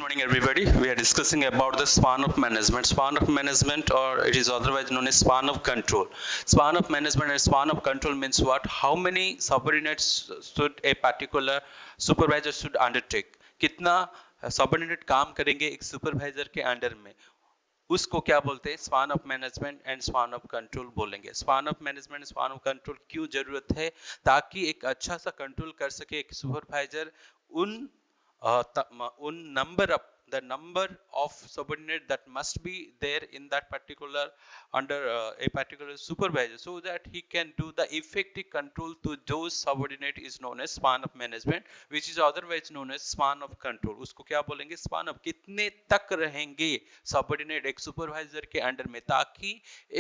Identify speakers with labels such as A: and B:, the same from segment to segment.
A: morning, everybody. We are discussing about the span of management. Span of management, or it is otherwise known as span of control. Span of management and span of control means what? How many subordinates should a particular supervisor should undertake? कितना subordinate काम करेंगे एक supervisor के under में? उसको क्या बोलते हैं? Span of management and span of control बोलेंगे. Span of management span of control क्यों जरूरत है? ताकि एक अच्छा सा कंट्रोल कर सके एक सुपरवाइजर उन number of the number of subordinate that must be there in that particular under a particular supervisor, so that he can do the effective control to those subordinate is known as span of management, which is otherwise known as span of control. उसको क्या बोलेंगे? span of कितने तक रहेंगे subordinate एक supervisor के under में, ताकि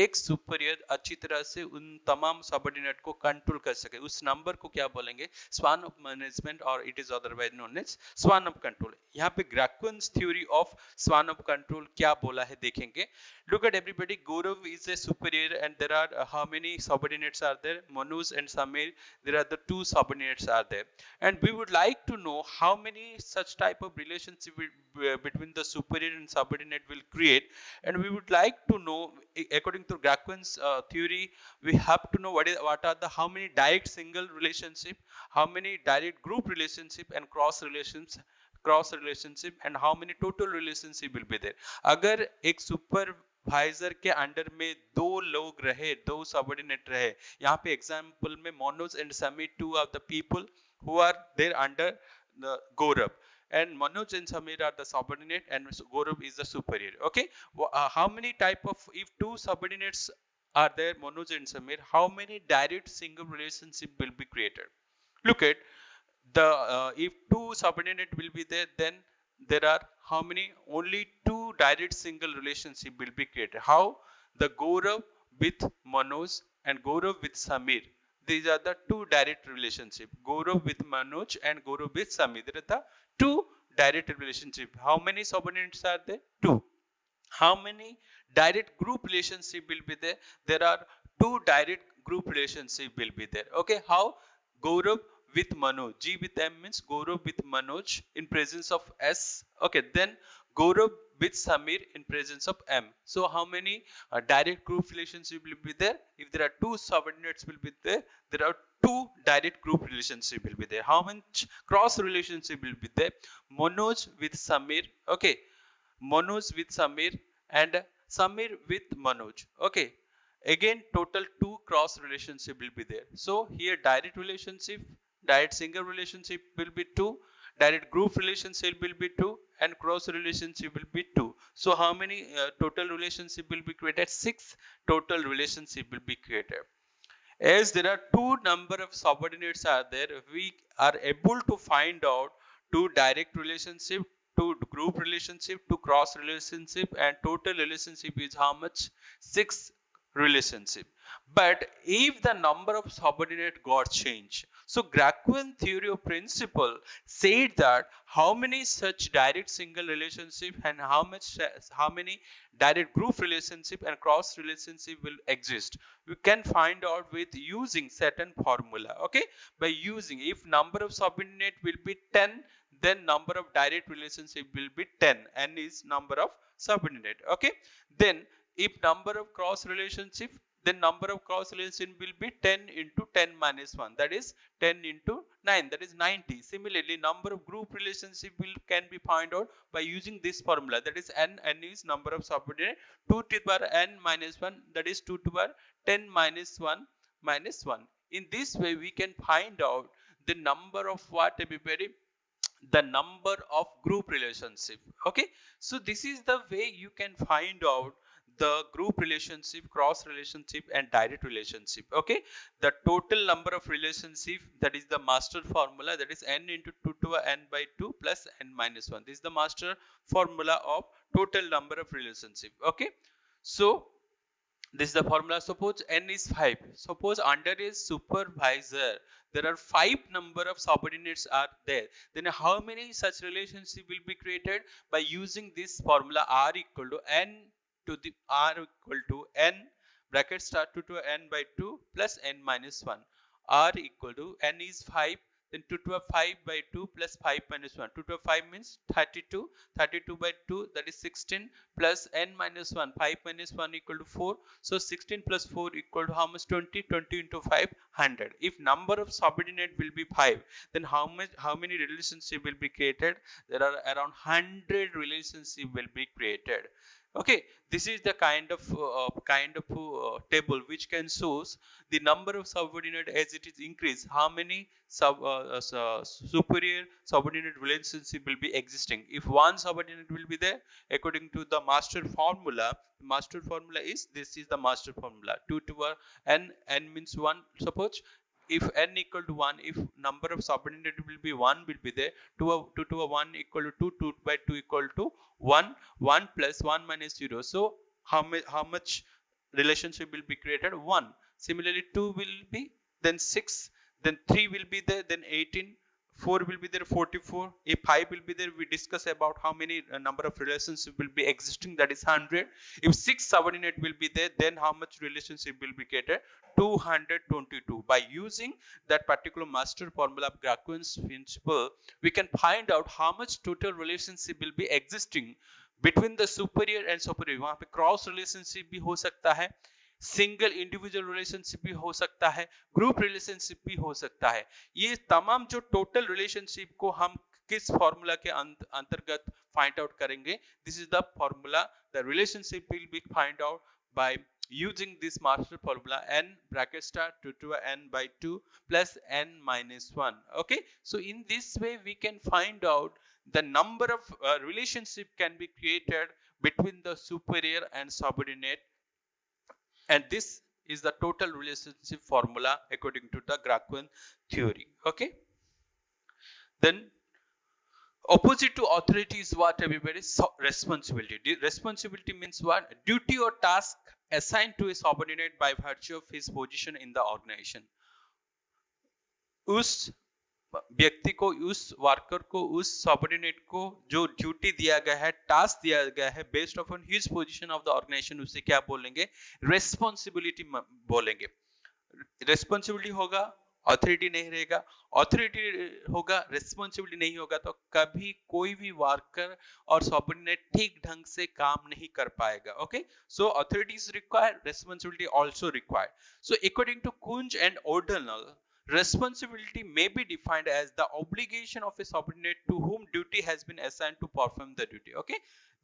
A: एक superior अच्छी तरह से उन तमाम subordinate को कंट्रोल कर सके. उस नंबर को क्या बोलेंगे? span of management, और it is otherwise known as span of control. यहाँ पे Gracquan's theory of span of control क्या बोला है देखेंगे. Look at everybody. Gaurav is a superior, and there are how many subordinates are there? Manoj and Samir. There are the two subordinates are there, and we would like to know how many such type of relationship between the superior and subordinate will create, and we would like to know, according to Gracquan's theory, we have to know what are the how many direct single relationship, how many direct group relationship, and cross relationship, and how many total relationship will be there. अगर एक supervisor के under में दो लोग रहे, दो subordinate रहे, यहाँ पे एग्जांपल में Manoj and Sameer, two of the people who are there under the Gaurav, and Manoj and Samir are the subordinate and Gaurav is the superior. Okay, how many type of, if two subordinates are there, Manoj and Samir, how many direct single relationship will be created? Look at the if two subordinate will be there, then there are how many? Only two direct single relationship will be created. How? The Gaurav with Manoj and Gaurav with Samir, these are the two direct relationship. Gaurav with Manoj and Gaurav with Samir, there are the two direct relationship. How many subordinates are there? Two. How many direct group relationship will be there? There are two direct group relationship will be there. Okay, how? Gaurav with Manoj, G with M means Gaurav with Manoj in presence of S. Okay, then Gaurav with Samir in presence of M. So how many direct group relationship will be there? If there are two subordinates will be there, there are two direct group relationship will be there. How much cross relationship will be there? Manoj with Samir. Okay, Manoj with Samir and Samir with Manoj. Okay, again total two cross relationship will be there. So here direct relationship, direct single relationship will be two, direct group relationship will be two, and cross relationship will be two. So how many total relationship will be created? 6 total relationship will be created. As there are two number of subordinates are there, we are able to find out two direct relationship, two group relationship, two cross relationship, and total relationship is how much? 6 relationship. But if the number of subordinate got changed, so Gracquan theory of principle said that how many such direct single relationship and how many direct group relationship and cross relationship will exist, we can find out with using certain formula. Okay, by using, if number of subordinate will be 10, then number of direct relationship will be 10, n is number of subordinate. Okay, then if number of cross relationship, then number of cross relationship will be 10 into 10 minus 1, that is 10 into 9, that is 90. Similarly, number of group relationship can be found out by using this formula, that is n is number of subordinate, 2 to the power n minus 1, that is 2 to the power 10 minus 1 minus 1. In this way we can find out the number of what, everybody? The number of group relationship. Okay, so this is the way you can find out the group relationship, cross relationship, and direct relationship. Okay, the total number of relationship, that is the master formula, that is n into 2 to n by 2 plus n minus 1. This is the master formula of total number of relationship. Okay, so this is the formula. Suppose n is 5. Suppose under a supervisor there are 5 number of subordinates are there, then how many such relationship will be created? By using this formula, r equal to n to the r equal to n bracket start to n by 2 plus n minus 1. R equal to n is 5, then 2 to the 5 by 2 plus 5 minus 1. 2 to the 5 means 32. 32 by 2, that is 16, plus n minus 1. 5 minus 1 equal to 4. So 16 plus 4 equal to how much? 20. 20 into 5, 100. If number of subordinate will be 5, then how many relationship will be created? There are around 100 relationship will be created. Okay, this is the kind of table which can shows the number of subordinate as it is increased, how many superior subordinate relationship will be existing. If one subordinate will be there, according to the master formula is, this is the master formula, 2 to a n means 1. Suppose if n equal to 1, if number of subordinate will be 1 will be there, 2 to a 1 equal to 2, 2 by 2 equal to 1, 1 plus 1 minus 0. So how much relationship will be created? 1. Similarly 2 will be, then 6, then 3 will be there, then 18, 4 will be there, 44. If 5 will be there, we discuss about how many number of relationship will be existing, that is 100. If 6 subordinate will be there, then how much relationship will be created? 222. By using that particular master formula of Gracquian's principle, we can find out how much total relationship will be existing between the superior and superior. वहां पे cross relationship भी हो सकता है, single individual relationship भी हो सकता है, ग्रुप रिलेशनशिप भी हो सकता है. ये तमाम जो टोटल रिलेशनशिप को हम किस फॉर्मूला के अंतर्गत फाइंड आउट करेंगे? This is the formula. The relationship will be find out by using this master formula, n bracket star 2 to n by 2 plus n minus 1. Okay, so in this way we can find out the number of relationship can be created between the superior and subordinate, and this is the total relationship formula according to the Gracquian theory. Okay, then opposite to authority is what, everybody? Responsibility. Responsibility means what? Duty or task assigned to a subordinate by virtue of his position in the organization. उस व्यक्ति को, उस worker को, उस subordinate को जो duty दिया गया है, टास्क दिया गया है, based on his position of the organization, उसे क्या बोलेंगे? रेस्पॉन्सिबिलिटी बोलेंगे. रेस्पॉन्सिबिलिटी होगा, ऑथोरिटी नहीं रहेगा. ऑथोरिटी होगा, रेस्पॉन्सिबिलिटी नहीं होगा, तो कभी कोई भी वर्कर और सबऑर्डिनेट ठीक ढंग से काम नहीं कर पाएगा. Okay, so authority is required, responsibility also required. So according to Koontz and O'Donnell, responsibility may be defined as the obligation of a subordinate to whom duty has been assigned to perform the duty. Okay,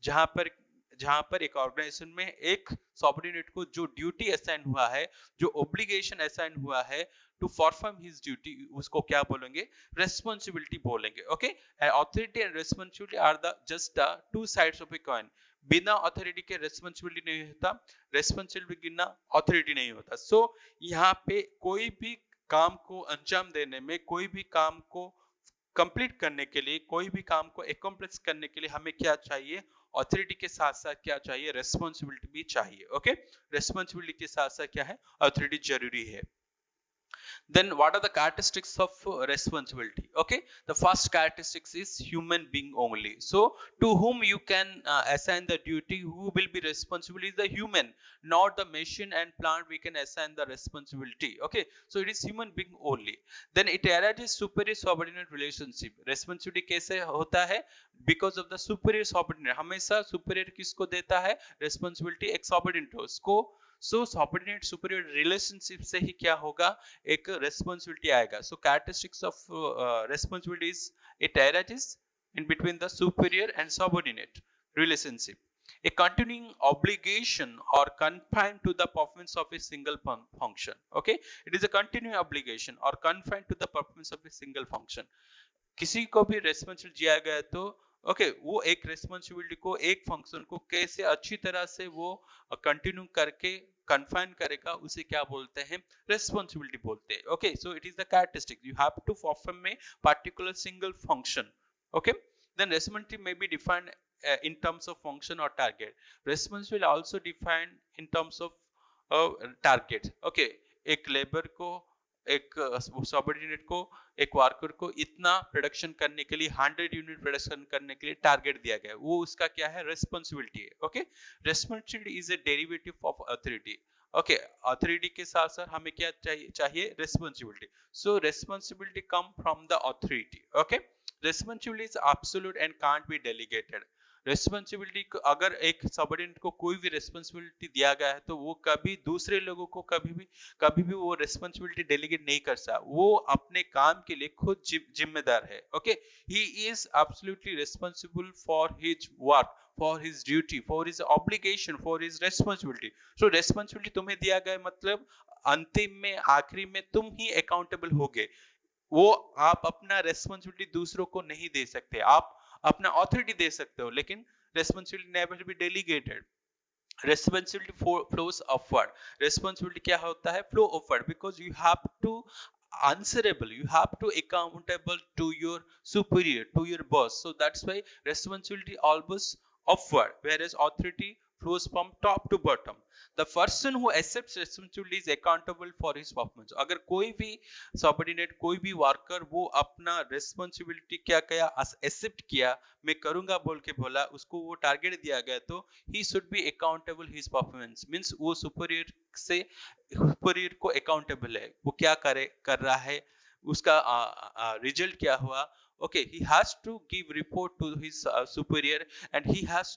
A: जहां पर एक organisation में एक subordinate को जो duty assign हुआ है, जो ऑब्लिगेशन असाइन हुआ है टू परफॉर्म हिज ड्यूटी, उसको क्या बोलेंगे? रेस्पॉन्सिबिलिटी बोलेंगे. Okay, authority and responsibility are the just the two sides of a coin. बिना ऑथोरिटी के रेस्पॉन्सिबिलिटी नहीं होता, रेस्पॉन्सिबिलिटी बिना ऑथोरिटी नहीं होता. सो यहाँ पे कोई भी काम को अंजाम देने में, कोई भी काम को कंप्लीट करने के लिए, कोई भी काम को एकम्प्लिश करने के लिए हमें क्या चाहिए? ऑथोरिटी के साथ साथ क्या चाहिए? रेस्पॉन्सिबिलिटी भी चाहिए. ओके, रेस्पॉन्सिबिलिटी के साथ साथ क्या है? ऑथोरिटी जरूरी है. Then what are the characteristics of responsibility? Okay, the first characteristics is human being only. So to whom you can assign the duty, who will be responsible is the human, not the machine and plant we can assign the responsibility. Okay, so it is human being only. Then it arises superior subordinate relationship. Responsibility कैसे होता है? Because of the superior subordinate. हमेशा superior किसको देता है? Responsibility एक subordinate उसको. So subordinate superior relationship से ही क्या होगा? एक responsibility आएगा. So characteristics of responsibility is it arises in between the superior and subordinate relationship. A continuing obligation or confined to the performance of a single function. Okay, it is a continuing obligation or confined to the performance of a single function. किसी को भी responsibility दिया गया तो okay, वो एक responsibility को, एक फंक्शन को कैसे अच्छी तरह से वो कंटिन्यू करके कन्फाइन करेगा, उसे क्या बोलते हैं? रेस्पॉन्सिबिलिटी बोलते हैं. Okay, so it is the characteristic you have to perform a particular single function. Okay, then responsibility may be defined in terms of function or target. Responsibility also defined in terms of target. Okay, एक labour को, एक subordinate को, एक worker को इतना production करने के लिए 100 यूनिट प्रोडक्शन करने के लिए टारगेट दिया गया है, वो उसका क्या है? रेस्पॉन्सिबिलिटी है. Okay, responsibility is a derivative of authority. Okay authority के साथ साथ हमें क्या चाहिए responsibility. So responsibility come from the authority. Okay responsibility is absolute and can't be delegated. Responsibility को अगर एक सबऑर्डिनेट को कोई भी रिस्पॉन्सिबिलिटी दिया गया है तो वो कभी दूसरे लोगों को कभी भी वो रिस्पॉन्सिबिलिटी डेलीगेट नहीं कर सकता. वो अपने काम के लिए खुद जिम्मेदार है. Okay he is absolutely responsible for his work, for his duty, for his obligation, for his responsibility. So responsibility तुम्हें दिया गया मतलब अंतिम में आखिरी में तुम ही अकाउंटेबल होगे. वो आप अपना रेस्पॉन्सिबिलिटी दूसरों को नहीं दे सकते. आप अपना ऑथोरिटी दे सकते हो लेकिन responsibility never be delegated. responsibility flows upward. Responsibility क्या होता है? Flow upward because you have to answerable, you have to accountable to your superior, to your boss. So that's why responsibility always upward, whereas authority flows from top to bottom. The person who accepts responsibility is accountable for his performance. अगर कोई भी subordinate, कोई भी worker वो अपना responsibility क्या किया, accept किया, मैं करूंगा बोल के बोला, उसको वो टारगेट दिया गया तो he should be accountable his performance. Means वो सुपीरियर को अकाउंटेबल है, वो क्या कर रहा है, उसका रिजल्ट क्या हुआ. Okay, he has to give report to his superior and he has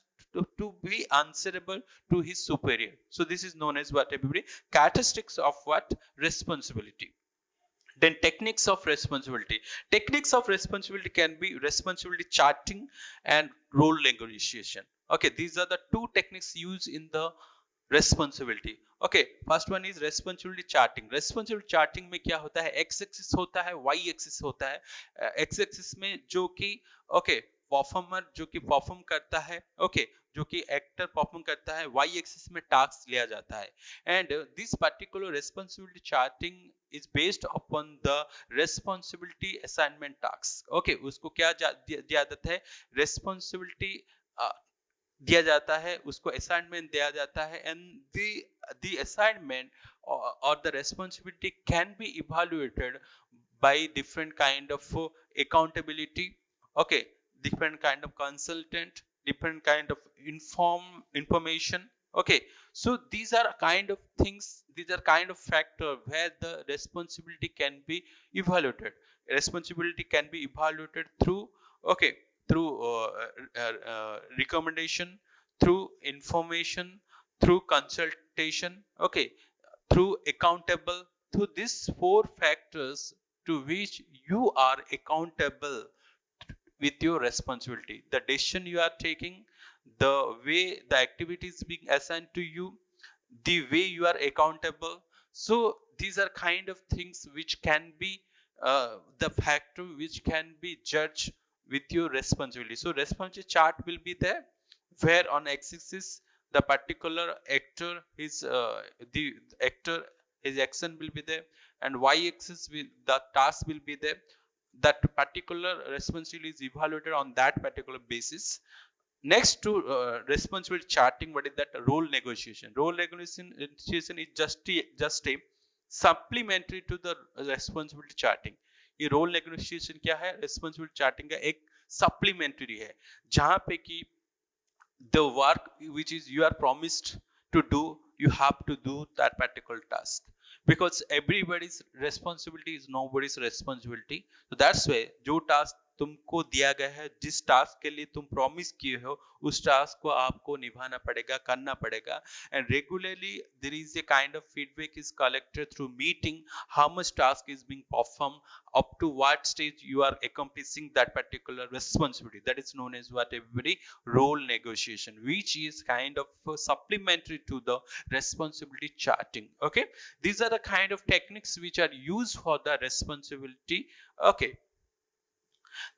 A: to be answerable to his superior. So this is known as what everybody characteristics of what responsibility. Then techniques of responsibility. Techniques of responsibility can be responsibility charting and role negotiation. Okay, these are the two techniques used in the responsibility. Okay, first one is responsibility charting. Responsibility charting में क्या होता है, x axis होता है, y axis होता है. x axis में जो कि okay परफॉर्मर जो कि परफॉर्म करता है, okay जो कि एक्टर परफॉर्म करता है, y axis में टास्क लिया जाता है. And this particular responsibility charting is based upon the responsibility assignment task. Okay, उसको क्या दिया जाता है, responsibility दिया जाता है, उसको असाइनमेंट दिया जाता है. And the assignment or the responsibility can be evaluated by different kind of accountability. Okay, different kind of consultant, different kind of information. Okay, so these are kind of things, these are kind of factor where the responsibility can be evaluated. Responsibility can be evaluated through okay through recommendation, through information, through consultation, okay, through accountable, through these four factors to which you are accountable with your responsibility. The decision you are taking, the way the activity is being assigned to you, the way you are accountable. So these are kind of things which can be the factor which can be judged with your responsibility. So responsibility chart will be there where on x-axis the particular actor the actor his action will be there, and y-axis the task will be there. That particular responsibility is evaluated on that particular basis. Next to responsibility charting, what is that? Role negotiation. Role negotiation is just a supplementary to the responsibility charting. ये role negotiation क्या है, responsibility charting का एक supplementary है, जहां पे कि the work which is you are promised to do, you have to do that particular task, because everybody's responsibility is nobody's responsibility. So that's why जो task तुमको दिया गया है, जिस टास्क के लिए तुम प्रॉमिस किए हो, उस टास्क को आपको निभाना पड़ेगा, करना पड़ेगा. And regularly there is a kind of feedback is collected through meeting, how much task is being perform, up to what stage you are accomplishing that particular responsibility. That is known as what everybody role negotiation, which is kind of supplementary to the responsibility charting. Okay, these are the kind of techniques which are used for the responsibility. Okay,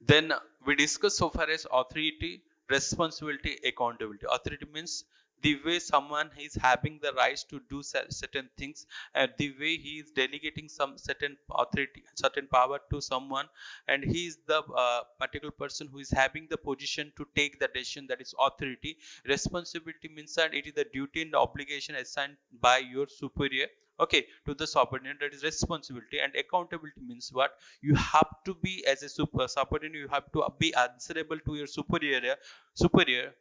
A: then we discuss so far as authority, responsibility, accountability. Authority means the way someone is having the rights to do certain things, and the way he is delegating some certain authority, certain power to someone, and he is the particular person who is having the position to take the decision, that is authority. Responsibility means that it is the duty and obligation assigned by your superior, okay, to the subordinate, that is responsibility. And accountability means what? You have to be as a subordinate, you have to be answerable to your superior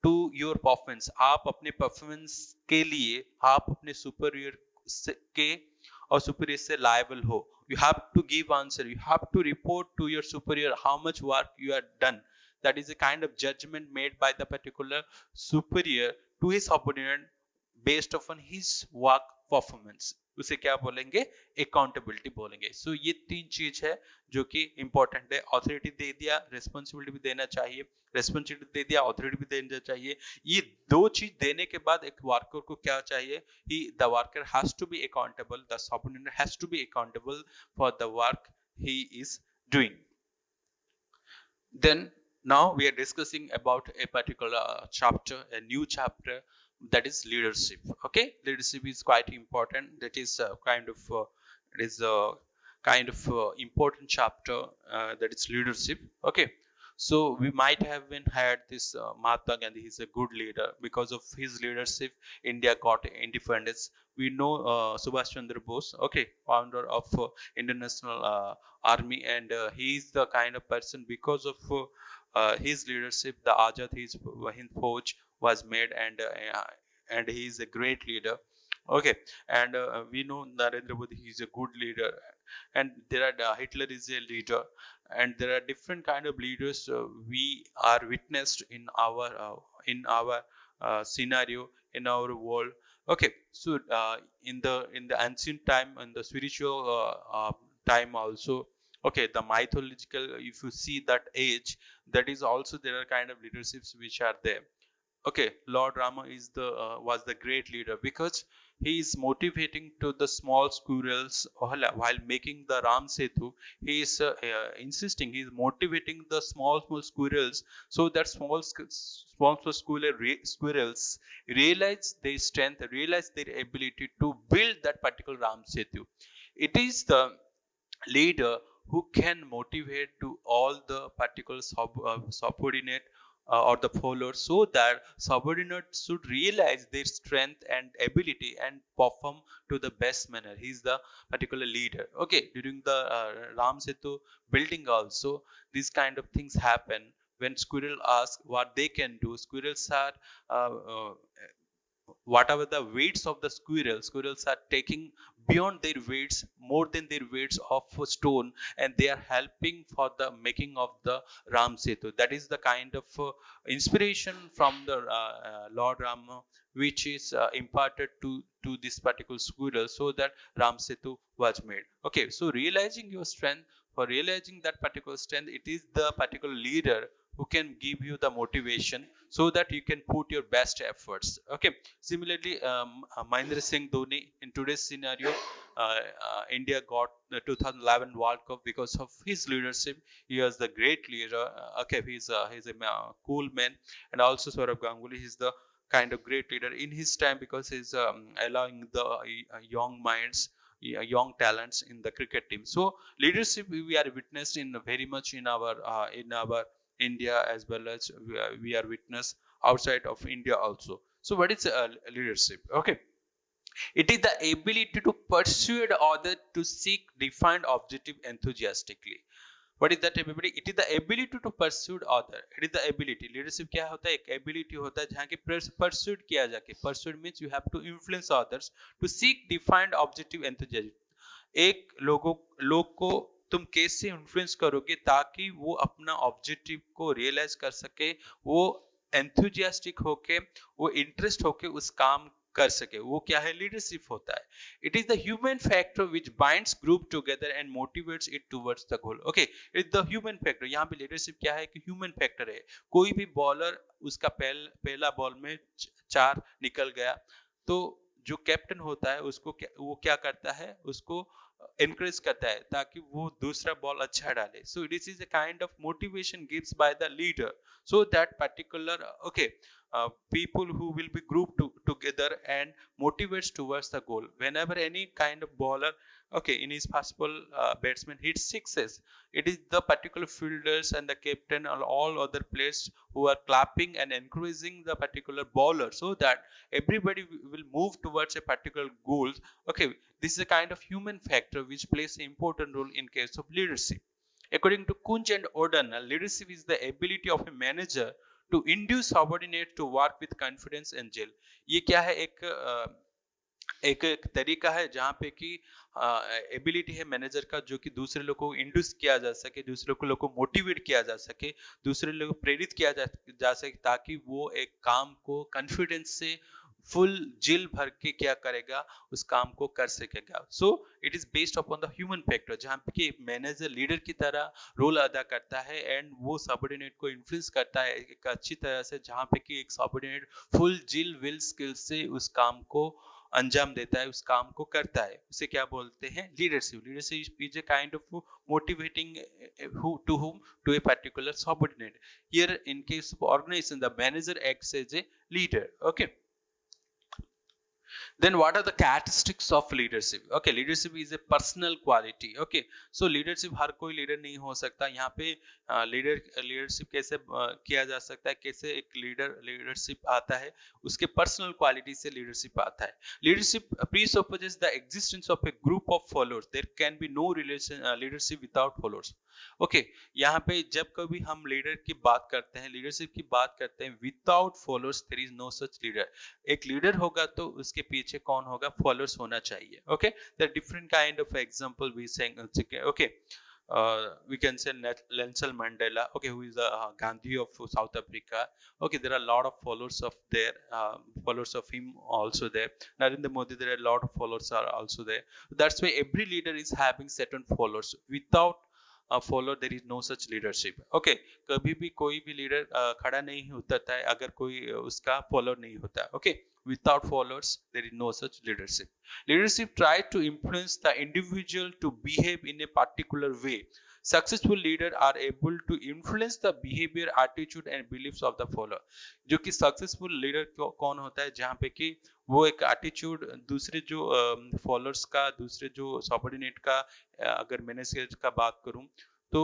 A: to your performance, आप अपने performance के लिए आप अपने superior के और superior से liable हो. You have to give answer, you have to report to your superior how much work you have done. That is a kind of judgment made by the particular superior to his subordinate based upon his work performance. उसे क्या बोलेंगे, accountability बोलेंगे. सो ये तीन चीज है जो कि इंपॉर्टेंट है. ऑथोरिटी दे दिया, रेस्पॉन्सिबिलिटी भी देना चाहिए. रेस्पॉन्सिबिलिटी दे दिया, ऑथोरिटी भी देना चाहिए. ये दो चीज देने के बाद एक वर्कर को क्या चाहिए, he the worker has to be accountable, the subordinate has to be accountable for the work he is doing. Then now we are discussing about a particular chapter, a new chapter, that is leadership. Okay, leadership is quite important. That is it is a kind of important chapter, that is leadership. Okay, so we might have been had this Mahatma Gandhi. He's a good leader. Because of his leadership, India got independence. We know Subhash Chandra Bose, okay, founder of Indian National Army, and he is the kind of person, because of his leadership, the Azad Hind Fauj was made, and he is a great leader. Okay, and we know Narendra Modi, he is a good leader, and there are Hitler is a leader, and there are different kind of leaders we are witnessed in our scenario, in our world. Okay, so in the ancient time and the spiritual time also, okay, the mythological, if you see that age, that is also there are kind of leaderships which are there. Okay, Lord Rama is the was the great leader, because he is motivating to the small squirrels while making the Ram Setu. He is insisting, he is motivating the small squirrels, so that small squirrels realize their strength, realize their ability to build that particular Ram Setu. It is the leader who can motivate to all the particular subordinate or the followers, so that subordinates should realize their strength and ability and perform to the best manner. He is the particular leader. Okay, during the Ram Setu building also, these kind of things happen. When squirrel ask what they can do, squirrels are whatever the weights of the squirrels are taking beyond their weights, more than their weights of stone, and they are helping for the making of the Ram Setu. That is the kind of inspiration from the Lord Rama, which is imparted to this particular squirrel, so that Ram Setu was made. Okay, so realizing your strength, for realizing that particular strength, it is the particular leader who can give you the motivation, so that you can put your best efforts. Okay, similarly, Mahendra Singh Dhoni, in today's scenario, India got the 2011 World Cup because of his leadership. He was the great leader. Okay, he's a cool man. And also Saurav Ganguly, he's the kind of great leader in his time, because he's allowing the young minds, young talents in the cricket team. So leadership we are witnessed in very much in our India, as well as we are witness outside of India also. So what is leadership? Okay, it is the ability to persuade others to seek defined objective enthusiastically. What is that ability? It is the ability to pursue other. It is the ability. Leadership क्या होता है? एक ability होता है जहाँ की pursued किया जाके. Pursued means you have to influence others to seek defined objective enthusiasm. एक लोग को तुम कैसे इन्फ्लुएंस करोगे ताकि वो अपना ऑब्जेक्टिव को रियलाइज कर सके, वो एंथुजियास्टिक होके, वो इंटरेस्ट होके उस काम कर सके. वो क्या है? लीडरशिप होता है. It is the human factor which binds group together and motivates it towards the goal. Okay, it the human factor. यहाँ पे लीडरशिप क्या है कि ह्यूमन फैक्टर है. कोई भी बॉलर, उसका पहला बॉल में 4 निकल गया, तो जो कैप्टन होता है उसको वो क्या करता है? उसको encourage करता है ताकि वो दूसरा बॉल अच्छा डाले. So this is a kind of motivation gives by the leader, so that particular people who will be grouped together and motivates towards the goal. Whenever any kind of bowler in his possible batsman hits sixes, it is the particular fielders and the captain and all other players who are clapping and encouraging the particular bowler, so that everybody will move towards a particular goal. Okay, this is a kind of human factor which plays an important role in case of leadership. According to Kunj and O'Donnell, leadership is the ability of a manager to induce subordinate to work with confidence and zeal. ये क्या है, एक तरीका है जहाँ पे कि ability है मैनेजर का, जो कि दूसरे लोगों को इंड्यूस किया जा सके, दूसरे लोगों को मोटिवेट किया जा सके, दूसरे लोगों को प्रेरित किया जा सके, ताकि वो एक काम को कॉन्फिडेंस से फुल जिल भर के क्या करेगा, उस काम को कर सकेगा. सो it is based upon the human factor, जहाँ पे कि मैनेजर लीडर की तरह रोल अदा करता है एंड वो सबऑर्डिनेट को इन्फ्लुएंस करता है एक अच्छी तरह से, जहाँ पे कि एक सबऑर्डिनेट फुल जिल विल स्किल से उस काम को अंजाम देता है, उस काम को करता है. उसे क्या बोलते हैं, leadership. Leadership is a kind of motivating to whom, to a particular subordinate. Here in case of organization, the manager acts as a leader. Okay. Then what are the characteristics of leadership? Okay, leadership is a personal quality. Okay, so leadership हर कोई leader नहीं हो सकता. यहाँ पे leadership कैसे किया जा सकता है, कैसे एक लीडरशिप आता है, उसके पर्सनल क्वालिटी से लीडरशिप आता है. Leadership presupposes the existence of a group of followers. There can be no leadership without followers. Okay, यहाँ पे जब कभी हम लीडर की बात करते हैं, लीडरशिप की बात करते हैं, without followers there is no such leader. एक लीडर होगा तो उसके पीछे कौन होगा, फॉलोअर्स होना चाहिए. Okay, there different kind of example we saying. Okay, we can say Nelson Mandela, okay, who is the Gandhi of South Africa. Okay, there are a lot of followers of him also there. Narendra Modi, there are a lot of followers are also there. That's why every leader is having certain followers. Without follower there is no such leadership. Okay, कभी भी कोई भी leader खड़ा नहीं होता है अगर कोई उसका फॉलोअर नहीं होता है. Okay, without followers there is no such leadership. Leadership tries to influence the individual to behave in a particular way. Successful leaders are able to influence the behavior, attitude and beliefs of the follower. जो कि successful leader कौन होता है, जहाँ पे कि वो एक एटीट्यूड दूसरे जो फॉलोअर्स का, दूसरे जो सबऑर्डिनेट का, अगर मैनेजर का बात करूं तो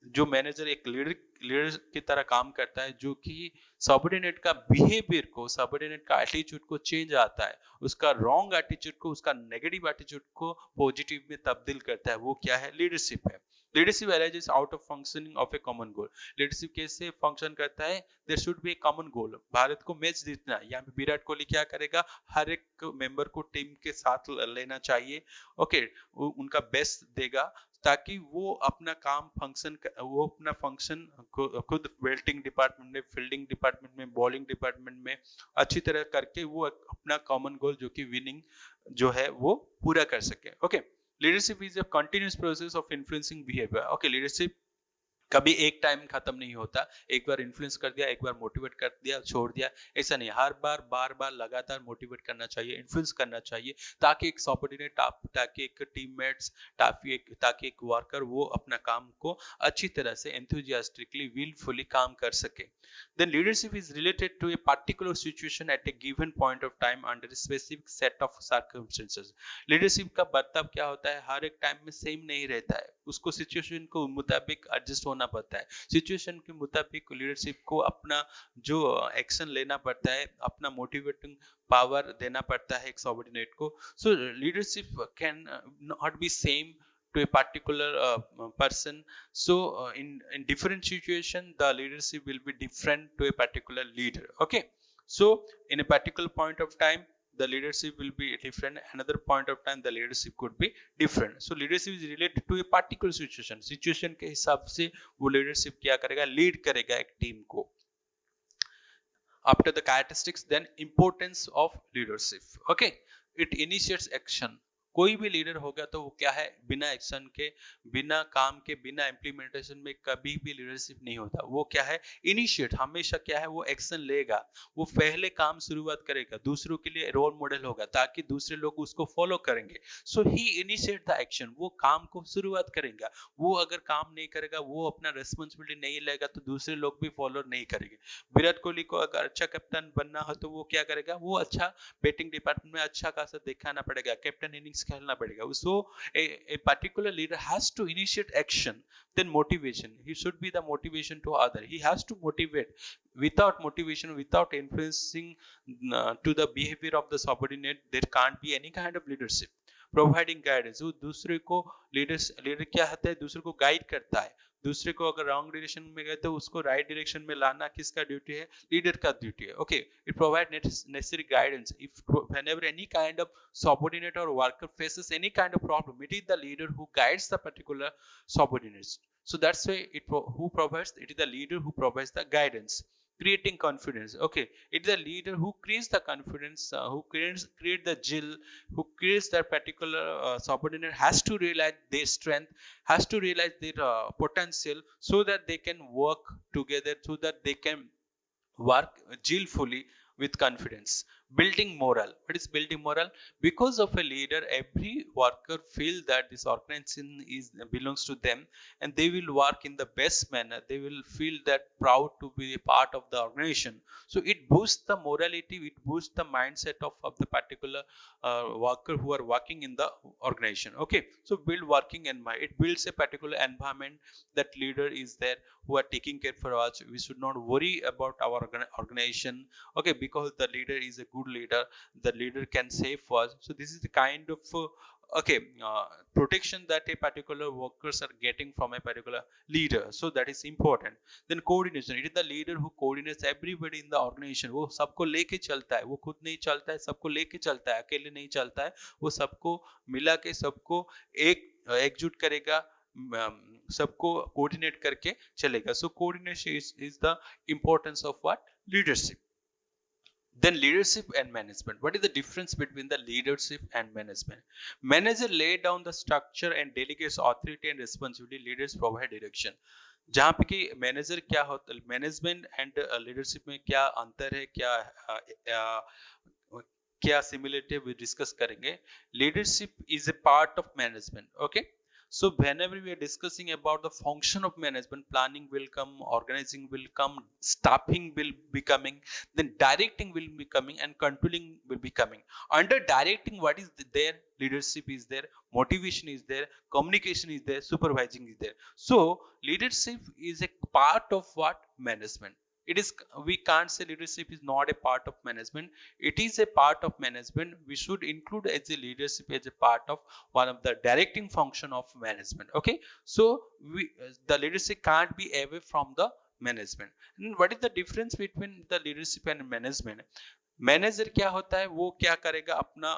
A: जो मैनेजर एक लीडर की तरह काम करता है, जो कि सबऑर्डिनेट का बिहेवियर को, सबऑर्डिनेट का एटीट्यूड को चेंज आता है, उसका रॉन्ग एटीट्यूड को, उसका नेगेटिव एटीट्यूड को पॉजिटिव में तब्दील करता है, वो क्या है, लीडरशिप है. Leadership arises out of functioning of a common goal. Leadership कैसे फंक्शन करता है, there should be a common goal. Bharat को मैच जीतना है, यहाँ पे विराट कोहली क्या करेगा, हर एक मेंबर को टीम के साथ लेना चाहिए. ओके, उनका बेस्ट देगा ताकि वो अपना फंक्शन खुद वेल्टिंग डिपार्टमेंट में, फील्डिंग डिपार्टमेंट में, बॉलिंग डिपार्टमेंट में अच्छी तरह करके वो अपना कॉमन गोल जो कि विनिंग जो है वो पूरा कर सके. Okay, leadership is a continuous process of influencing behaviour. Okay, leadership कभी एक टाइम खत्म नहीं होता. एक बार इन्फ्लुएंस कर दिया, एक बार मोटिवेट कर दिया, छोड़ दिया, ऐसा नहीं. हर बार लगातार मोटिवेट करना चाहिए, इन्फ्लुएंस करना चाहिए, ताकि एक सबऑर्डिनेट, ताकि एक टीममेट्स, ताकि एक वर्कर वो अपना काम को अच्छी तरह से एंथुसियास्टिकली, विलफुली काम कर सके. Then leadership is related to a particular situation at a given point of time under a specific set of circumstances. Leadership का बर्ताव क्या होता है, हर एक टाइम में सेम नहीं रहता है, उसको सिचुएशन को मुताबिक एडजस्ट होना पड़ता है. सिचुएशन के मुताबिक लीडरशिप को अपना जो एक्शन लेना पड़ता है, अपना मोटिवेटिंग पावर देना पड़ता है एक सबऑर्डिनेट को. सो leadership can not be same to a particular person. So in different situation the leadership will be different to a particular leader. Okay, so in a particular point of time the leadership will be different, another point of time the leadership could be different. So leadership is related to a particular situation के हिसाब से वो leadership क्या करेगा, lead करेगा एक team को. After the characteristics, then importance of leadership. Okay, it initiates action. कोई भी लीडर होगा तो वो क्या है, बिना एक्शन के, बिना काम के, बिना इम्प्लीमेंटेशन में कभी भी लीडरशिप नहीं होता. वो क्या है, इनिशिएट, हमेशा क्या है, वो एक्शन लेगा, वो पहले काम शुरुआत करेगा, दूसरों के लिए रोल मॉडल होगा ताकि दूसरे लोग उसको फॉलो करेंगे. सो ही इनिशिएट द एक्शन, वो काम को शुरुआत करेगा. वो अगर काम नहीं करेगा, वो अपना रेस्पॉन्सिबिलिटी नहीं लेगा तो दूसरे लोग भी फॉलो नहीं करेंगे. विराट कोहली को अगर अच्छा कैप्टन बनना हो तो वो क्या करेगा, वो अच्छा बैटिंग डिपार्टमेंट में अच्छा खासा दिखाना पड़ेगा, कैप्टन इनिंग्स खेलना पड़ेगा. So a particular leader has to initiate action, then motivation. He should be the motivation to other. He has to motivate. Without motivation, without influencing to the behavior of the subordinate, there can't be any kind of leadership. Providing guidance, वो दूसरे को leader क्या होता है, दूसरे को guide करता है, दूसरे को अगर रॉन्ग डायरेक्शन में गए तो उसको राइट डायरेक्शन में लाना किसका ड्यूटी है? लीडर का ड्यूटी है. Okay, it provide necessary guidance. If whenever any kind of subordinate or worker faces any kind of problem, it is the leader who guides the particular subordinates. So that's why who provides, it is the leader who provides the guidance, creating confidence. Okay, it's the leader who creates the confidence, who create the jill, who creates that particular subordinate has to realize their strength, has to realize their potential, so that they can work together, so that they can work skillfully with confidence. Building morale. What is building morale? Because of a leader, every worker feel that this organization is belongs to them, and they will work in the best manner. They will feel that proud to be a part of the organization. So it boosts the morality, it boosts the mindset of the particular worker who are working in the organization. Okay, so build working environment. It builds a particular environment that leader is there who are taking care for us. We should not worry about our organization. Okay, because the leader is a good leader, the leader can save us. So this is the kind of okay protection that a particular workers are getting from a particular leader. So that is important. Then coordination. It is the leader who coordinates everybody in the organization. वो सबको लेके चलता है, वो खुद नहीं चलता है, सबको लेके चलता है, अकेले नहीं चलता है, वो सबको मिला के सबको एकजुट करेगा, सबको कोऑर्डिनेट करके चलेगा. So coordination is the importance of what? Leadership. Then leadership and management. What is the difference between the leadership and management? Manager lay down the structure and delegates authority and responsibility. Leaders provide direction. जहाँ पे कि manager क्या होता है, management and leadership में क्या अंतर है, क्या सिमिलरिटी वी डिस्कस करेंगे. Leadership is a part of management. Okay, so whenever we are discussing about the function of management, planning will come, organizing will come, staffing will be coming, then directing will be coming, and controlling will be coming. Under directing, what is there? Leadership is there, motivation is there, communication is there, supervising is there. So leadership is a part of what? Management. It is, we can't say leadership is not a part of management. It is a part of management. We should include as a leadership as a part of one of the directing function of management. Okay, so the leadership can't be away from the management. And what is the difference between the leadership and management? Manager क्या होता है, वो क्या करेगा, अपना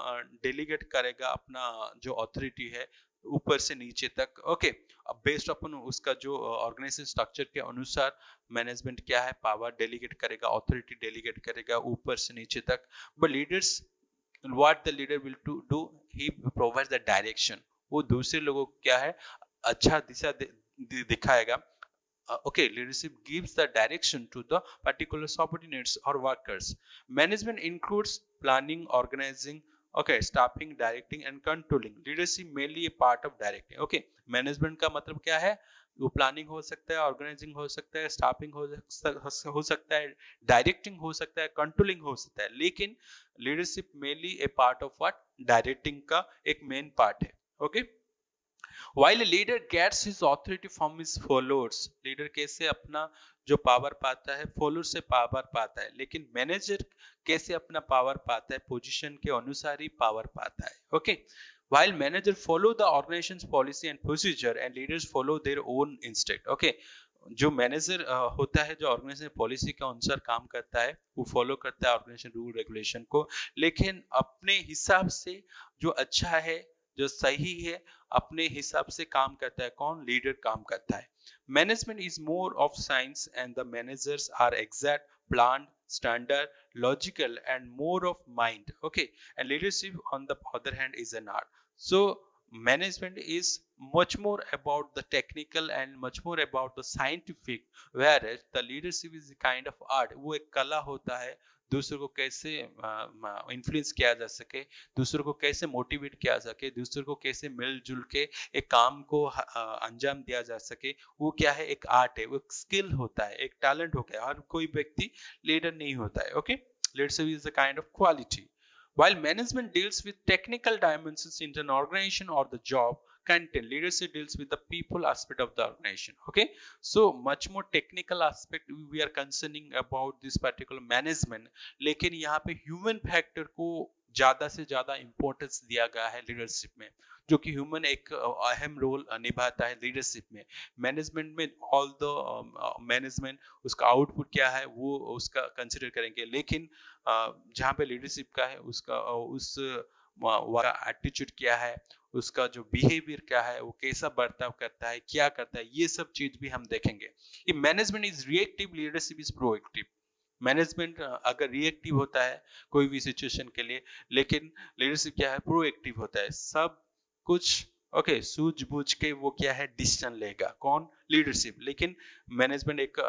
A: delegate करेगा अपना जो अथॉरिटी है ऊपर से नीचे तक. ओके, अब बेस्ड अपन उसका जो ऑर्गेनाइजेशन स्ट्रक्चर के अनुसार मैनेजमेंट क्या है, पावर डेलीगेट करेगा, अथॉरिटी डेलीगेट करेगा ऊपर से नीचे तक. But leaders, what the leader will to do, he provides the direction. वो दूसरे लोगों को क्या है, अच्छा दिशा दिखाएगा. Okay, leadership gives the direction to the particular subordinates or workers. Management includes planning, organizing, okay, staffing, directing and controlling. Leadership mainly a part of directing. Okay, management का मतलब क्या है, वो प्लानिंग हो सकता है, ऑर्गेनाइजिंग हो सकता है, स्टाफिंग हो सकता है, डायरेक्टिंग हो सकता है, कंट्रोलिंग हो सकता है, लेकिन leadership mainly A part of what? Directing का एक मेन पार्ट है. Okay, While a leader gets his authority from his followers, leader कैसे अपना जो पावर पाता है, फॉलोअर से पावर पाता है, लेकिन मैनेजर कैसे अपना पावर पाता है, पोजीशन के अनुसार ही पावर पाता है. Okay, while manager follow the organization's policy and procedure and leaders follow their own instinct. Okay, जो मैनेजर होता है, जो ऑर्गेनाइजेशन पॉलिसी के अनुसार काम करता है, वो फॉलो करता है ऑर्गेनाइजेशन रूल रेगुलेशन को, लेकिन अपने हिसाब से जो अच्छा है, जो सही है, अपने हिसाब से काम करता है. कौन? लीडर काम करता है. Management is more of science and the managers are exact, plan, standard, logical and more of mind. Okay, and leadership on the other hand is an art. So management is much more about the technical and much more about the scientific, whereas the leadership is a kind of art. वो एक कला होता है, दूसरों को कैसे influence किया जा सके, दूसरों को कैसे मोटिवेट किया जा सके, दूसरों को कैसे मिलजुल के एक काम को अंजाम दिया जा सके, वो क्या है? एक आर्ट है, वो एक स्किल होता है, एक टैलेंट हो गया. हर कोई व्यक्ति लीडर नहीं होता है. Okay, leadership is a kind of quality. While management deals with technical dimensions in an organization or the job content, leadership deals with the people aspect of the organization. Okay, so much more technical aspect we are concerning about this particular management, लेकिन यहाँ पे human factor को ज्यादा से ज्यादा importance दिया गया है लीडरशिप में. जो कि ह्यूमन एक अहम रोल निभाता है लीडरशिप में। मैनेजमेंट में ऑल द मैनेजमेंट उसका आउटपुट क्या है वो उसका कंसिडर करेंगे, लेकिन जहाँ पे लीडरशिप का है उसका उस एटीट्यूड क्या है, उसका जो बिहेवियर क्या है, वो कैसा बर्ताव करता है, क्या करता है, ये सब चीज भी हम देखेंगे। ये management is reactive, leadership is proactive. Management अगर रिएक्टिव होता है कोई भी सिचुएशन के लिए, लेकिन लीडरशिप क्या है, प्रोएक्टिव होता है। सब कुछ ओके सूझबूझ के वो क्या है डिसीजन लेगा, कौन, लीडरशिप। लेकिन मैनेजमेंट एक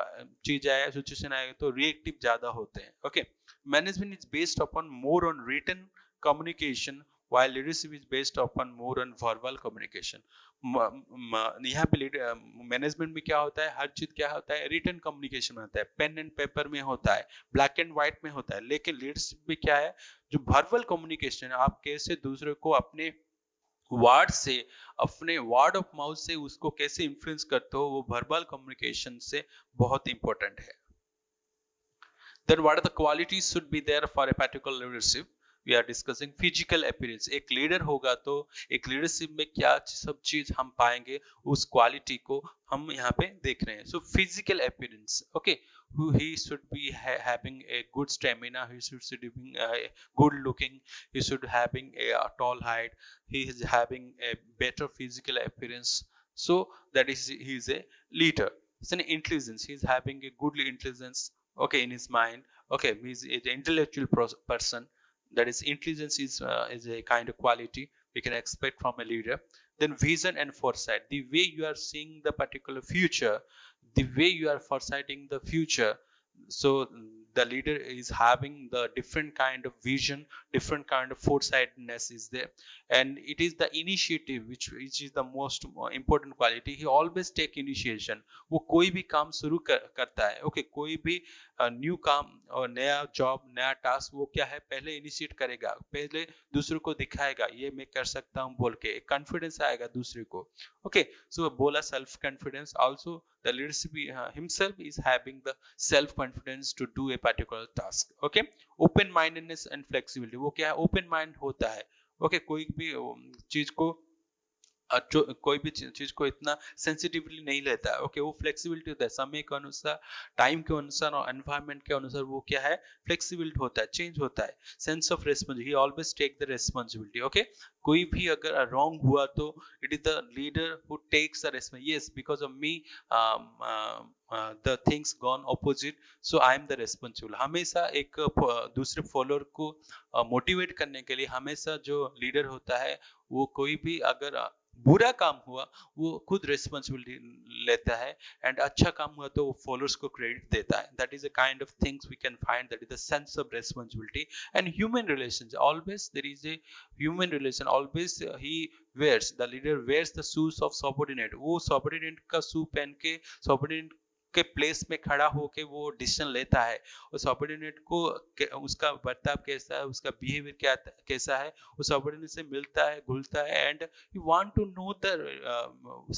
A: चीज आया, सिचुएशन आएगा तो रिएक्टिव ज्यादा होते हैं। Okay, management is based upon more on written communication while leadership is based upon more on verbal communication। यहाँ पे मैनेजमेंट में क्या होता है, हर चीज क्या होता है, रिटन कम्युनिकेशन होता है, पेन एंड पेपर में होता है, ब्लैक एंड व्हाइट में होता है। लेकिन लीडरशिप में क्या है, जो वर्बल कम्युनिकेशन है, आप कैसे दूसरे को अपने वर्ड से, अपने वर्ड ऑफ माउथ से उसको कैसे इन्फ्लुएंस करते हो, वो वर्बल कम्युनिकेशन से बहुत इंपॉर्टेंट है। Then what are the qualities should be there for a particular leadership? We are discussing physical appearance। एक लीडर होगा तो एक लीडरशिप में क्या सब चीज हम पाएंगे, उस क्वालिटी को हम यहाँ पे देख रहे हैं। So physical appearance, okay, who he should be having a good stamina, he should be good looking, he should having a tall height, he is having a better physical appearance, so that is he is a leader. It's an intelligence, he is having a good intelligence, okay, in his mind. Okay, he's an intellectual person, that is intelligence is a kind of quality we can expect from a leader. Then vision and foresight, the way you are seeing the particular future, the way you are foresighting the future. So the leader is having the different kind of vision, different kind of foresightedness is there, and it is the initiative which is the most important quality। he always take initiation, वो कोई भी काम शुरू करता है। Okay, कोई भी new काम और नया जॉब, नया टास्क, वो क्या है, पहले इनिशिएट करेगा, पहले दूसरे को दिखाएगा ये मैं कर सकता हूँ बोल के, कॉन्फिडेंस आएगा दूसरे को। ओके, सो बोला self confidence, also the leadership himself is having the self confidence to do a particular task। okay, open mindedness and flexibility, वो क्या है, open mind होता है। ओके, कोई भी चीज को कोई भी चीज को इतना सेंसिटिवली नहीं लेता है। ओके, वो फ्लेक्सिबिलिटी होता है, समय के अनुसार, टाइम के अनुसार और एनवायरनमेंट के अनुसार वो क्या है, फ्लेक्सिबिल होता है, चेंज होता है। Sense of responsibility, he always take the responsibility. Okay, कोई भी अगर रॉन्ग हुआ तो it is the leader who takes the responsibility. Yes, because of me the things gone opposite, so I am the responsible. हमेशा एक दूसरे follower को motivate करने के लिए हमेशा जो लीडर होता है, वो कोई भी अगर बुरा काम हुआ वो खुद रिस्पॉन्सिबिलिटी लेता है, एंड अच्छा काम हुआ तो वो फॉलोअर्स को क्रेडिट देता है। That is a kind of things we can find, that is the sense of responsibility. And human relations, always there is a human relation, always he wears, the leader wears the shoes of subordinate। वो subordinate का shoe पहन के subordinate के place में खड़ा होके वो decision लेता है, और सबऑर्डिनेट को उसका बर्ताव कैसा है, उसका बिहेवियर क्या कैसा है, वो सबऑर्डिनेट से मिलता है, घुलता है, and you want to know the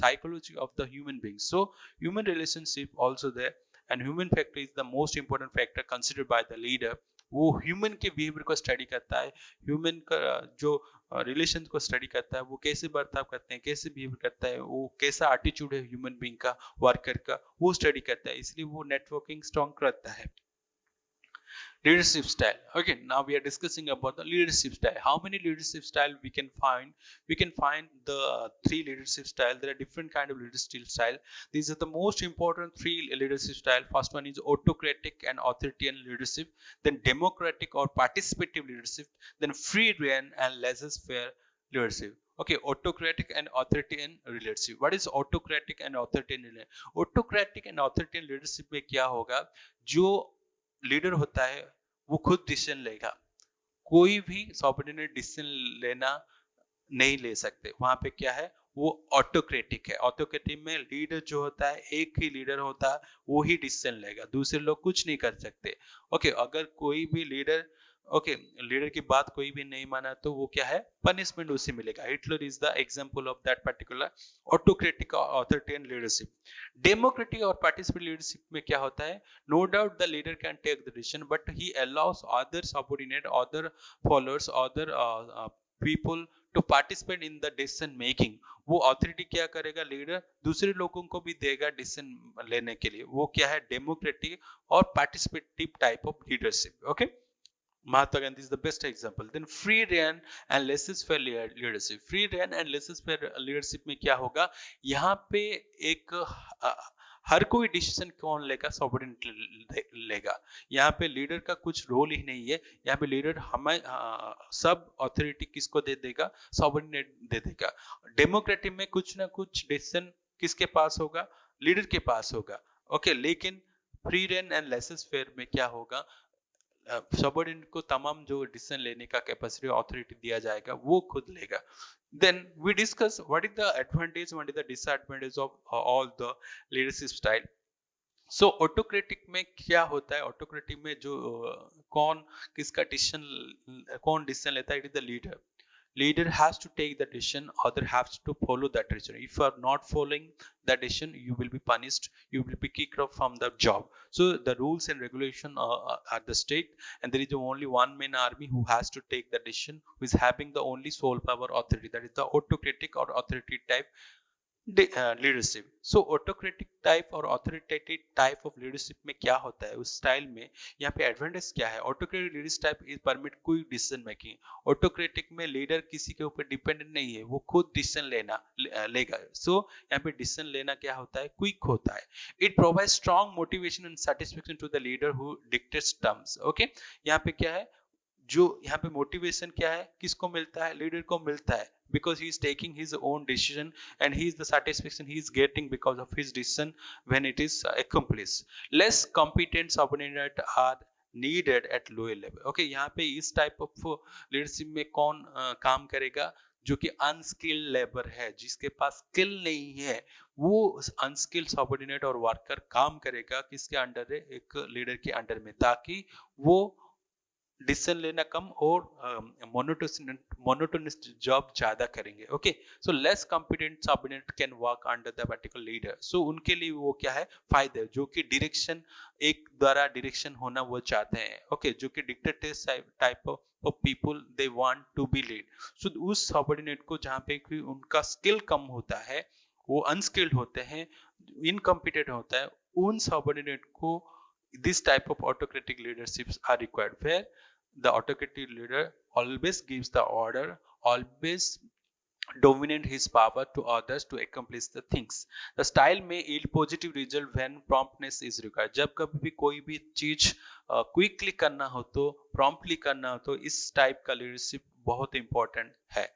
A: psychology of the human being. So human relationship also there, and human factor is the most important factor considered by the leader. वो ह्यूमन के बिहेवियर को study करता है, human का जो relation को study करता है, वो कैसे बर्ताव करते हैं, कैसे बिहेवियर करता है, वो कैसा एटीट्यूड है ह्यूमन बीइंग का, वर्कर का, वो स्टडी करता है, इसलिए वो नेटवर्किंग स्ट्रॉन्ग करता है। Leadership style, okay, now we are discussing about the leadership style. How many leadership style we can find? We can find the three leadership style. There are different kind of leadership style. These are the most important three leadership style. First one is autocratic and authoritarian leadership, then democratic or participative leadership, then free rein and laissez-faire leadership. Okay, autocratic and authoritarian leadership. What is autocratic and authoritarian leadership? Autocratic and authoritarian leadership में क्या होगा, जो leader होता है वो खुद decision लेगा, कोई भी सबऑर्डिनेट डिसीजन लेना नहीं ले सकते। वहां पे क्या है, वो ऑटोक्रेटिक है। ऑटोक्रेटिक में लीडर जो होता है, एक ही लीडर होता है, वो ही डिसीजन लेगा, दूसरे लोग कुछ नहीं कर सकते। ओके, अगर कोई भी लीडर लीडर की बात कोई भी नहीं माना तो वो क्या है, पनिशमेंट उसे मिलेगा। Hitler is the example of that particular autocratic authoritarian leadership. Democratic और पार्टिसिपेटरी लीडरशिप में क्या होता है, no doubt the leader can take the decision, but he allows other subordinate, other followers, other people to participate in the decision making, वो authority क्या करेगा, leader दूसरे लोगों को भी देगा डिसीजन लेने के लिए। वो क्या है, डेमोक्रेटिक और participative type of leadership. Okay, Mahatma Gandhi is the best example. Then free reign and laissez-faire leadership. Free reign and laissez-faire leadership में क्या होगा, यहाँ पे एक हर कोई डिसीजन कौन लेगा, सबऑर्डिनेट लेगा। यहाँ पे लीडर का कुछ रोल ही नहीं है। यहाँ पे लीडर हमें सब अथॉरिटी किसको दे देगा, सबऑर्डिनेट दे देगा। डेमोक्रेटिक में कुछ ना कुछ डिसीजन किसके पास होगा, लीडर के पास होगा। ओके, लेकिन फ्री रेन एंड लेसेस-फेयर में क्या होगा, सबऑर्डिनेट को तमाम जो डिसीजन लेने का कैपेसिटी अथॉरिटी दिया जाएगा, वो खुद लेगा। Then we discuss what is the advantage, what is the disadvantage of all the leadership style. So autocratic में क्या होता है, ऑटोक्रेटिक में जो कौन किसका डिसीजन, कौन डिसीजन लेता है, it is the leader. Leader has to take the decision, other has to follow that decision. If you are not following that decision, you will be punished, you will be kicked off from the job. So the rules and regulation are the state, and there is only one man army who has to take the decision, who is having the only sole power authority, that is the autocratic or authority type leadership. So autocratic type और authoritative type of leadership में क्या होता है, उस style में यहाँ पे advantage क्या है। Autocratic leadership type is permit quick decision making. Autocratic में लीडर किसी के ऊपर डिपेंडेंट नहीं है, वो खुद डिसीजन लेगा। सो यहाँ पे डिसीजन लेना क्या होता है, क्विक होता है। It provide strong motivation and satisfaction to the leader who dictates terms. Okay, यहाँ पे क्या है, जो यहाँ पे मोटिवेशन क्या है, किसको मिलता है, लीडर को मिलता है, because he is taking his own decision and he is the satisfaction he is getting because of his decision when it is accomplished. Less competent subordinate are needed at lower level. Okay, यहाँ पे इस type of leadership में कौन काम करेगा, जो कि unskilled labour है, जिसके पास स्किल नहीं है, वो अनस्किल्ड सबऑर्डिनेट और वर्कर काम करेगा किसके अंडर है, एक लीडर के अंडर में, ताकि वो डिसीजन लेना कम और मोनोटोनस जॉब ज्यादा करेंगे। Okay, so less competent subordinate can work under the particular leader. सो उनके लिए वो क्या है, फायदे, जो कि डायरेक्शन एक द्वारा डायरेक्शन होना वो चाहते हैं। ओके, जो कि dictators type of people they want to be lead. सो उस सबऑर्डिनेट को जहाँ पे कि उनका स्किल कम होता है, वो अनस्किल्ड होते हैं, इनकॉम्पिटेंट होता है, उन सबऑर्डिनेट को this type of autocratic leaderships are required, where the autocratic leader always gives the order, always dominate his power to others to accomplish the things. The style may yield positive result when promptness is required. जब कभी भी कोई भी चीज quickly करना हो, तो promptly करना हो, तो इस टाइप का लीडरशिप बहुत इंपॉर्टेंट है।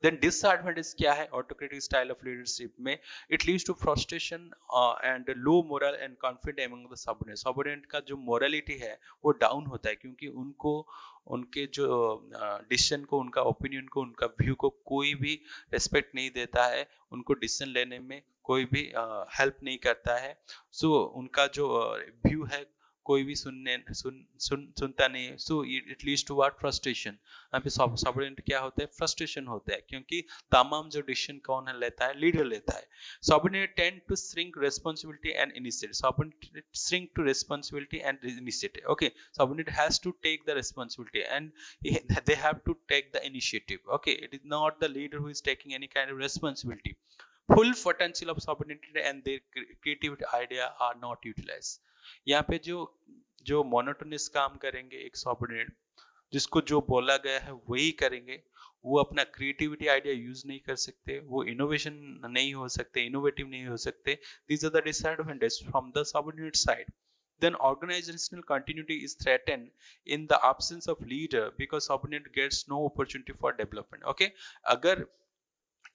A: Then disadvantage क्या है autocratic style of leadership में, it leads to frustration and low moral and conflict among the subordinate. subordinate का जो morality है वो down होता है, क्योंकि उनको उनके जो डिसीजन को, उनका ओपिनियन को, उनका व्यू को कोई भी रेस्पेक्ट नहीं देता है, उनको डिसीजन लेने में कोई भी हेल्प नहीं करता है। सो उनका जो व्यू है कोई भी सुनता नहीं है। So it leads to what, frustration. यहाँ पे सबऑर्डिनेट क्या होता है, फ्रस्ट्रेशन होता है, क्योंकि तमाम जो डिसीजन कौन है लेता है, लीडर लेता है। Subordinate tend to shrink responsibility and initiative. Subordinate shrink to responsibility and initiative. Okay, subordinate has to take the responsibility and they have to take the initiative. Okay, it is not the leader who is taking any kind of responsibility. Full potential of subordinate and their creative idea are not utilized. यहाँ पे जो monotonous काम करेंगे एक subordinate, जिसको जो बोला गया है वही करेंगे, वो अपना क्रिएटिविटी आइडिया यूज नहीं कर सकते, वो इनोवेशन नहीं हो सकते, इनोवेटिव नहीं हो सकते। These are the disadvantages from the subordinate side. Then organizational continuity is threatened in the absence of leader because subordinate gets no opportunity for development. Okay, अगर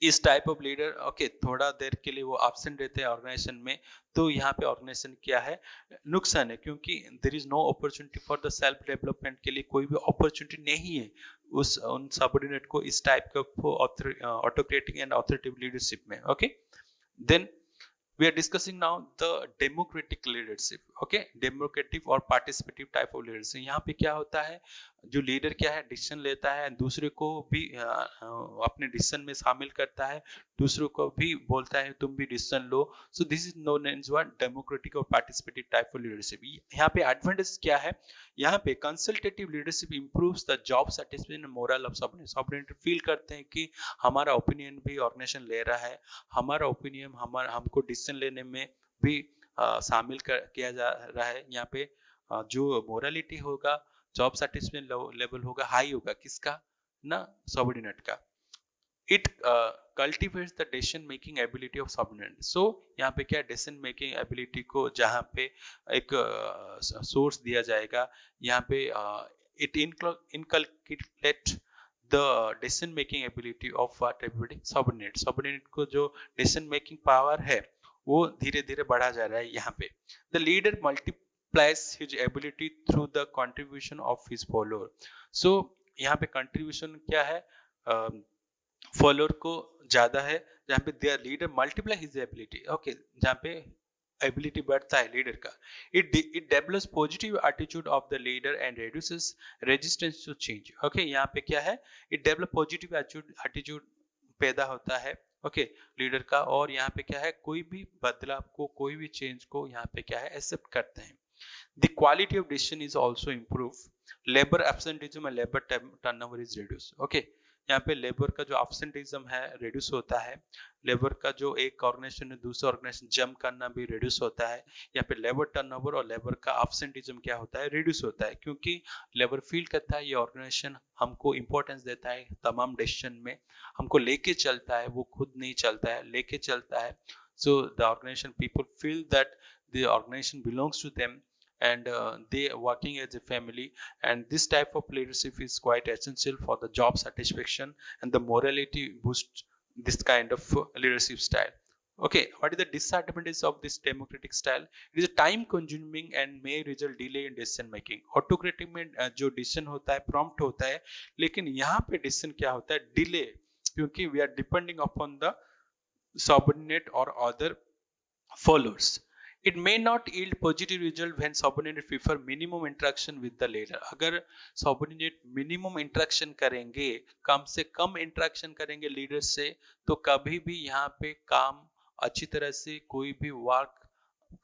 A: इस टाइप ऑफ लीडर ओके थोड़ा देर के लिए वो absent रहते हैं organisation में, तो यहाँ पे ऑर्गेनाइजेशन क्या है, नुकसान है, क्योंकि there is no opportunity for the self development के लिए कोई भी अपॉर्चुनिटी नहीं है उन सबऑर्डिनेट को इस टाइप का ऑटोक्रेटिक एंड ऑथोरिटेटिव लीडरशिप में। Okay, then we are discussing now the democratic leadership. Okay, democratic और participative type of leadership. यहाँ पे क्या होता है, जो लीडर क्या है, डिसीजन लेता है, दूसरे को भी अपने डिसीजन में शामिल करता है दूसरों को भी बोलता है तुम भी डिसीजन लो। So this is known as what democratic और पार्टिसिपेटिव टाइप ऑफ लीडरशिप। यहाँ पे एडवांटेज क्या है, यहाँ पे consultative leadership improves the job satisfaction and moral of subordinate. Subordinate feel करते हैं कि हमारा ओपिनियन भी ऑर्गेनाइजेशन ले रहा है, हमारा ओपिनियन हमको डिसीजन लेने में भी शामिल किया जा रहा है। यहाँ पे जो मोरालिटी होगा, जॉब सेटिस्फेक्शन लेवल होगा, हाई होगा, किसका ना, सबऑर्डिनेट का। It cultivates the decision making ability of subordinate. सो यहाँ पे क्या, डिसीजन मेकिंग एबिलिटी को जहाँ पे एक सोर्स दिया जाएगा, यहाँ पे it inculcate the decision making ability of what ability, subordinate. Subordinate को जो डिसीजन मेकिंग पावर है वो धीरे धीरे बढ़ा जा रहा है। यहाँ पे the leader multiplies his ability through the contribution of his follower. सो यहाँ पे कंट्रीब्यूशन क्या है, फॉलोअर को ज्यादा है, जहाँ पे there leader multiply his ability. Okay, जहाँ पे एबिलिटी बढ़ता है लीडर का। It develops positive attitude of the leader and reduces resistance to change. Okay, यहाँ पे क्या है, इट डेवलप पॉजिटिव एटीट्यूड पैदा होता है, ओके, लीडर का। और यहाँ पे क्या है, कोई भी बदलाव को, कोई भी चेंज को यहाँ पे क्या है, एक्सेप्ट करते हैं। The quality of decision is also improved. Labor absenteeism and labor turnover is reduced. Okay, यहाँ पे लेबर का जो absenteeism है रिड्यूस होता है, लेबर का जो एक ऑर्गेनाइजेशन में दूसरे ऑर्गेनाइजेशन जंप करना भी रिड्यूस होता है। यहाँ पे लेबर टर्नओवर और लेबर का absenteeism क्या होता है, रिड्यूस होता है, क्योंकि लेबर फील करता है ये ऑर्गेनाइजेशन हमको इंपॉर्टेंस देता है, तमाम डिसीजन में हमको लेके चलता है, वो खुद नहीं चलता है, लेके चलता है। So the organization people feel that the organization belongs to them and they are working as a family, and this type of leadership is quite essential for the job satisfaction and the morality boost this kind of leadership style. Okay, what is the disadvantage of this democratic style? It is a time consuming and may result delay in decision making. Autocratic में जो decision होता है prompt होता है, लेकिन यहाँ पे decision क्या होता है, डिले, क्योंकि we are depending upon the subordinate or other followers. It may not yield positive result when subordinate prefer minimum interaction with the leader. अगर subordinate minimum interaction करेंगे, कम से कम interaction करेंगे लीडर से, तो कभी भी यहाँ पे काम अच्छी तरह से कोई भी वर्क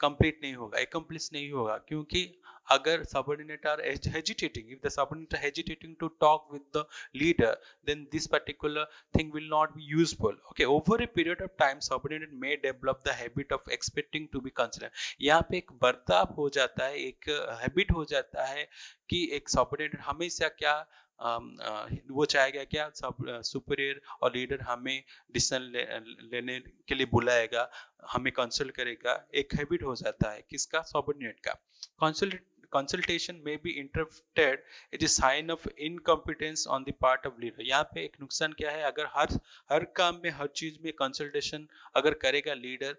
A: कंप्लीट नहीं होगा, accomplish नहीं होगा, क्योंकि अगर subordinate are hesitating, if the subordinate are hesitating to talk with the leader, then this particular thing will not be useful. Okay, over a period of time subordinate may develop the habit of expecting to be considered. यहाँ पे एक बर्ताव हो जाता है, एक habit हो जाता है कि एक सबऑर्डिनेट हमेशा क्या वो चाहेगा क्या, सब सुपीरियर और लीडर हमें डिसीजन लेने के लिए बुलाएगा, हमें कंसल्ट करेगा, एक हैबिट हो जाता है किसका, सबऑर्डिनेट का। consultation may be interpreted as a sign of incompetence on the part of leader. यहाँ पे एक नुकसान क्या है, अगर हर काम में, हर चीज में कंसल्टेशन अगर करेगा लीडर,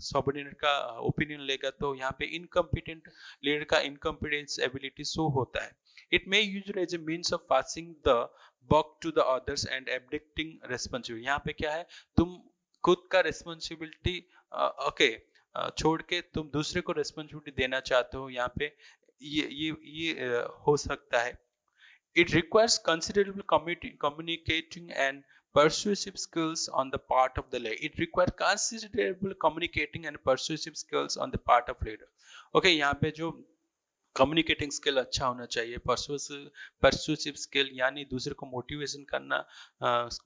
A: सबऑर्डिनेट का ओपिनियन लेगा, तो यहाँ पे इनकम्पिटेंट लीडर का इनकम्पिटेंस एबिलिटी शो होता है। It may used as a means of passing the buck to the others and abdicating responsibility. यहाँ पे क्या है, तुम खुद का रिस्पॉन्सिबिलिटी छोड़ के तुम दूसरे को रिस्पॉन्सिबिलिटी देना चाहते हो, यहाँ पे ये हो सकता है। It requires considerable communicating and persuasive skills on the part of the leader. It requires considerable communicating and persuasive skills on the part of leader. Okay, यहाँ पे जो कम्युनिकेटिंग स्किल अच्छा होना चाहिए, परसुएसिव स्किल यानी दूसरे को मोटिवेशन करना,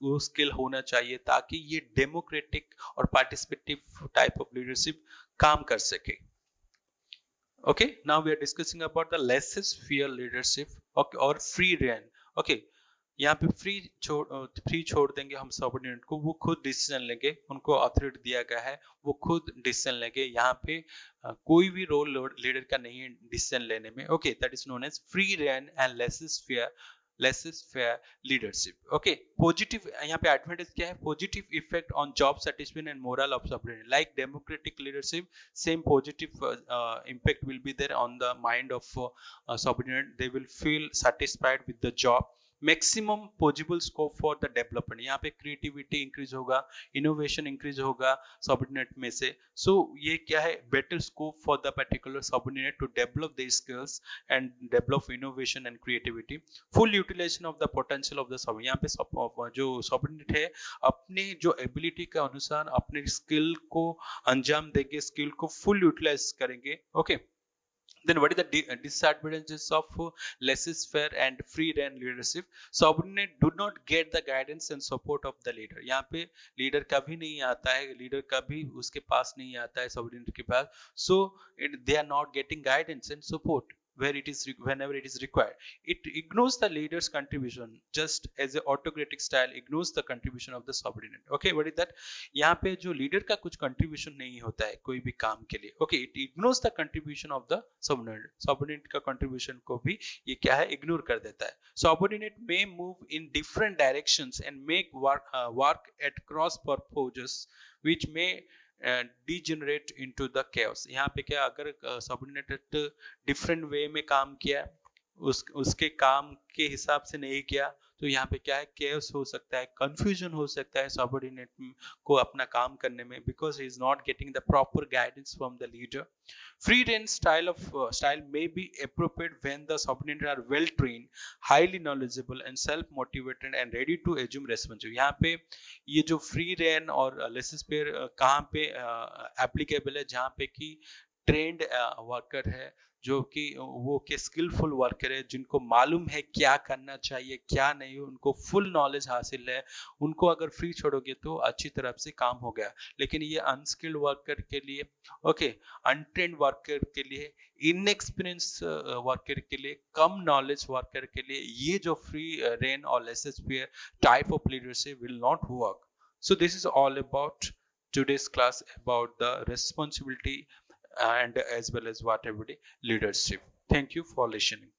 A: वो स्किल होना चाहिए, ताकि ये डेमोक्रेटिक और पार्टिसिपेटिव टाइप ऑफ लीडरशिप काम कर सके। Okay, now we are discussing about the laissez faire leadership और फ्री रेन। ओके, यहाँ पे फ्री छोड़ देंगे हम सबऑर्डिनेट को, वो खुद डिसीजन लेंगे, उनको अथॉरिटी दिया गया है, वो खुद डिसीजन लेंगे, यहाँ पे कोई भी रोल लीडर का नहीं है डिसीजन लेने में। Okay, that is known as free rein and laissez faire leadership. Okay, positive यहाँ पे एडवांटेज क्या है, positive effect on job satisfaction and moral of subordinate. Like democratic leadership, same positive impact will be there on the mind of subordinate. They will feel satisfied with the job, maximum possible scope for the development, यहाँ पे creativity increase होगा, innovation increase होगा subordinate में से। सो ये क्या है, better scope for the particular subordinate to develop their skills and develop innovation and creativity. Full utilization of the potential of the sub, यहाँ पे जो सबऑर्डिनेट है अपने जो एबिलिटी के अनुसार अपने स्किल को अंजाम देंगे, स्किल को फुल यूटिलाइज करेंगे। Okay, then what is the disadvantages of laissez-faire and free rein leadership? Subordinate do not get the guidance and support of the leader, यहाँ पे लीडर कभी नहीं आता है, लीडर कभी उसके पास नहीं आता है सबऑर्डिनेट के पास। so they are not getting guidance and support where it is whenever it is required. It ignores the leader's contribution, just as a autocratic style ignores the contribution of the subordinate. Okay, what is that? यहाँ पे जो leader का कुछ contribution नहीं होता है कोई भी काम के लिए, okay, it ignores the contribution of the subordinate, subordinate का कंट्रीब्यूशन को भी ये क्या है, इग्नोर कर देता है। Subordinate may move in different directions and make work at cross purposes which may degenerate into the chaos। यहाँ पे क्या, अगर सबऑर्डिनेट डिफरेंट वे में काम किया, उसके काम के हिसाब से नहीं किया, तो यहाँ पे क्या है, केयर्स हो सकता है, कंफ्यूजन हो सकता है सबऑर्डिनेट को अपना काम करने में, because he is not getting the proper guidance from the leader. Free range style may be appropriate when the subordinates are well trained, highly knowledgeable and self motivated and ready to assume responsibility। यहाँ पे ये जो free rein और laces pair कहाँ पे applicable है, जहाँ पे कि ट्रेंड वर्कर है, जो कि वो के स्किलफुल वर्कर है, जिनको मालूम है क्या करना चाहिए क्या नहीं, उनको फुल नॉलेज हासिल है, उनको अगर फ्री छोड़ोगे तो अच्छी तरह से काम हो गया। लेकिन ये अनस्किल्ड वर्कर के लिए, ओके, अनट्रेंड वर्कर के लिए, इनएक्सपीरियंस वर्कर के लिए, कम नॉलेज वर्कर के लिए ये जो फ्री रेन और laces-fair type of leadership will not work. So this is all about today's class about the responsibility and as well as what everyday leadership. Thank you for listening.